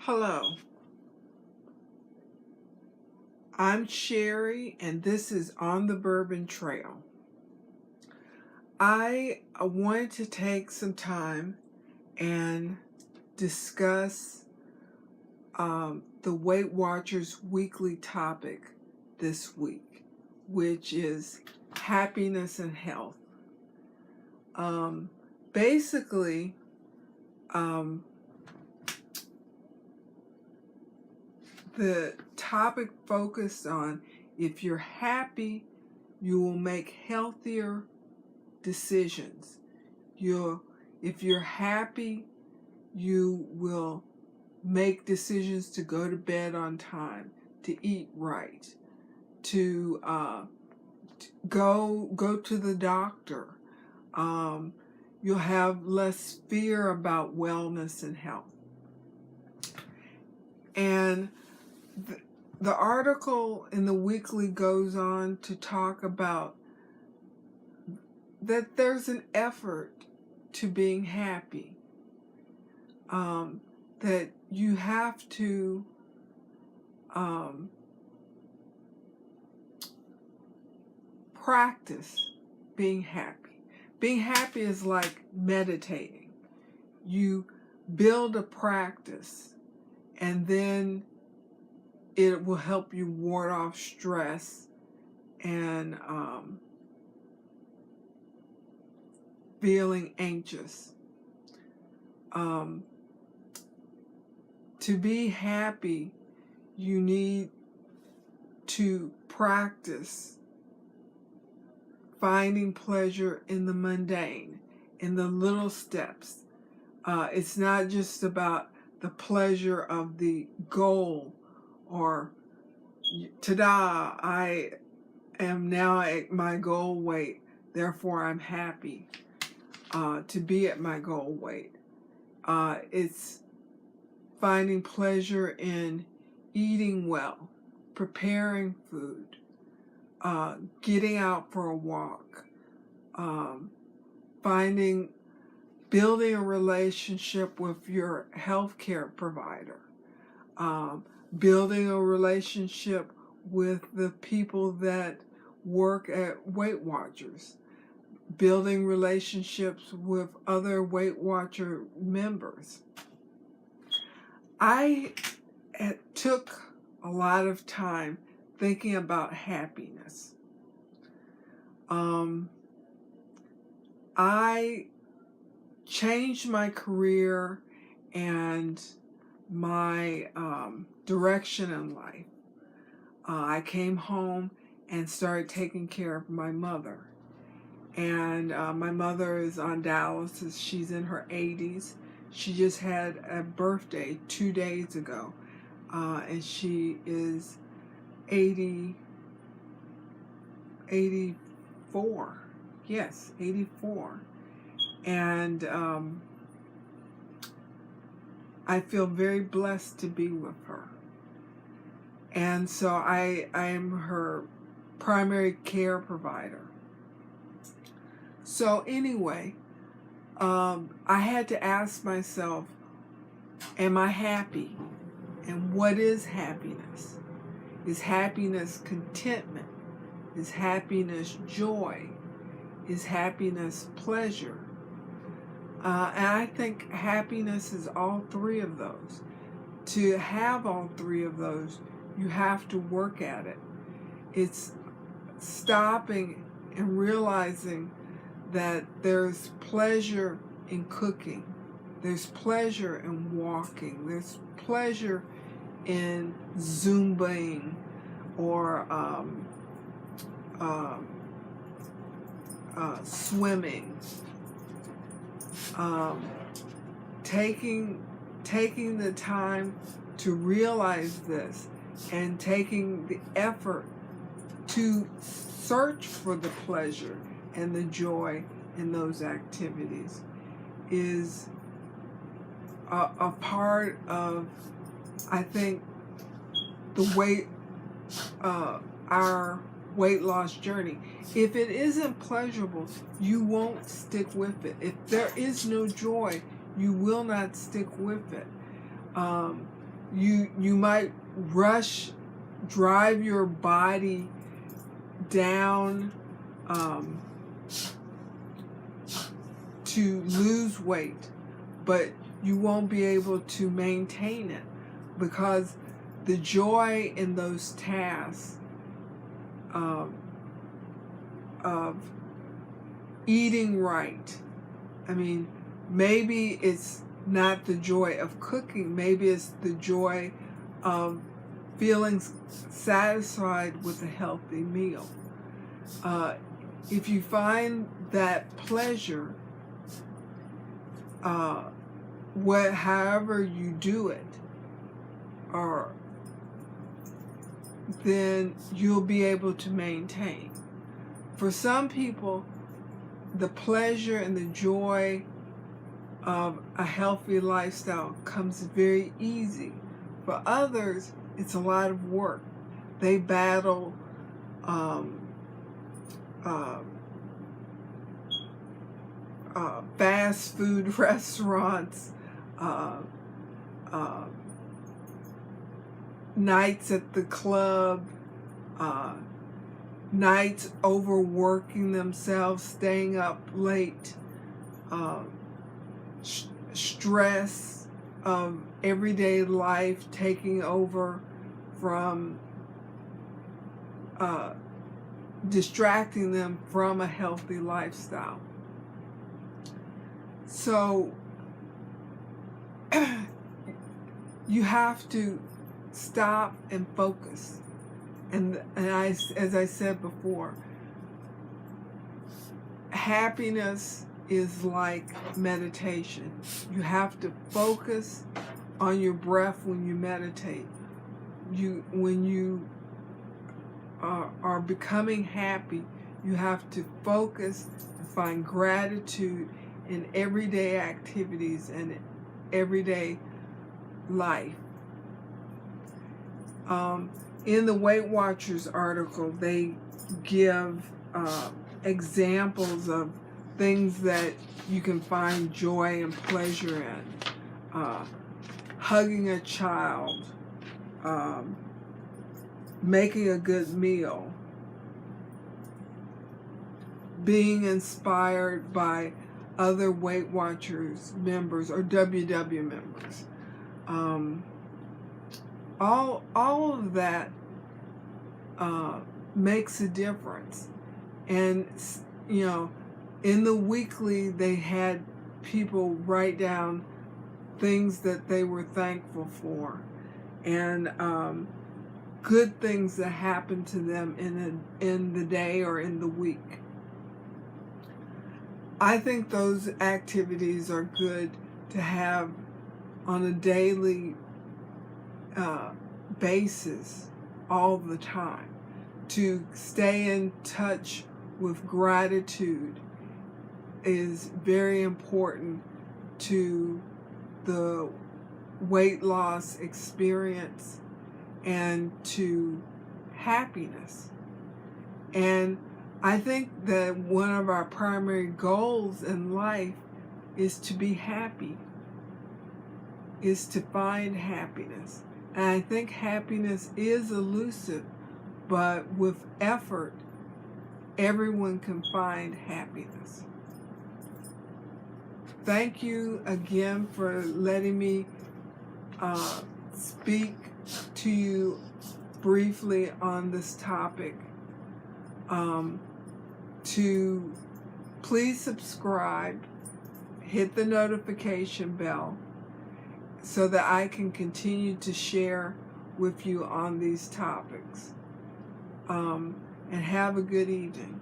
Hello, I'm Sherri, and this is On the Bourbon Trail. I wanted to take some time and discuss the Weight Watchers weekly topic this week, which is happiness and health. Basically, the topic focused on if you're happy, you will make healthier decisions. If you're happy, you will make decisions to go to bed on time, to eat right, to go to the doctor. You'll have less fear about wellness and health. And the article in the weekly goes on to talk about that there's an effort to being happy, that you have to practice being happy. Being happy is like meditating. You build a practice, and then it will help you ward off stress and feeling anxious. To be happy, you need to practice finding pleasure in the mundane, in the little steps. It's not just about the pleasure of the goal or, ta-da, I am now at my goal weight, therefore I'm happy to be at my goal weight. It's finding pleasure in eating well, preparing food, getting out for a walk, building a relationship with your healthcare provider, building a relationship with the people that work at Weight Watchers, building relationships with other Weight Watcher members. I took a lot of time thinking about happiness. I changed my career and my direction in life. I came home and started taking care of my mother. And my mother is on dialysis. She's in her 80s. She just had a birthday 2 days ago. And she is 84. Yes, 84. And I feel very blessed to be with her. And so I am her primary care provider. So anyway, I had to ask myself, am I happy? And what is happiness? Is happiness contentment? Is happiness joy? Is happiness pleasure? And I think happiness is all three of those. To have all three of those, you have to work at it. It's stopping and realizing that there's pleasure in cooking, there's pleasure in walking, there's pleasure in Zumbaing or swimming, taking the time to realize this and taking the effort to search for the pleasure and the joy in those activities is a part of, I think, our weight loss journey. If it isn't pleasurable, you won't stick with it. If there is no joy, you will not stick with it. you might drive your body down to lose weight, but you won't be able to maintain it, because the joy in those tasks of eating right. I mean, maybe it's not the joy of cooking, maybe it's the joy of feeling satisfied with a healthy meal. If you find that pleasure, however you do it, then you'll be able to maintain. For some people, the pleasure and the joy of a healthy lifestyle comes very easy. For others, it's a lot of work. They battle fast food restaurants, nights at the club, nights overworking themselves, staying up late, stress of everyday life taking over from distracting them from a healthy lifestyle. So you have to stop and focus. And as I said before, happiness is like meditation. You have to focus on your breath when you meditate. When you are becoming happy, you have to focus and find gratitude in everyday activities and everyday life. In the Weight Watchers article, they give examples of things that you can find joy and pleasure in. Hugging a child, making a good meal, being inspired by other Weight Watchers members or WW members. All of that makes a difference. And, you know, in the weekly, they had people write down things that they were thankful for and good things that happened to them in the day or in the week. I think those activities are good to have on a daily basis all the time, to stay in touch with gratitude is very important to the weight loss experience and to happiness. And I think that one of our primary goals in life is to be happy, is to find happiness. And I think happiness is elusive, but with effort, everyone can find happiness. Thank you again for letting me speak to you briefly on this topic. To please subscribe, hit the notification bell so that I can continue to share with you on these topics. And have a good evening.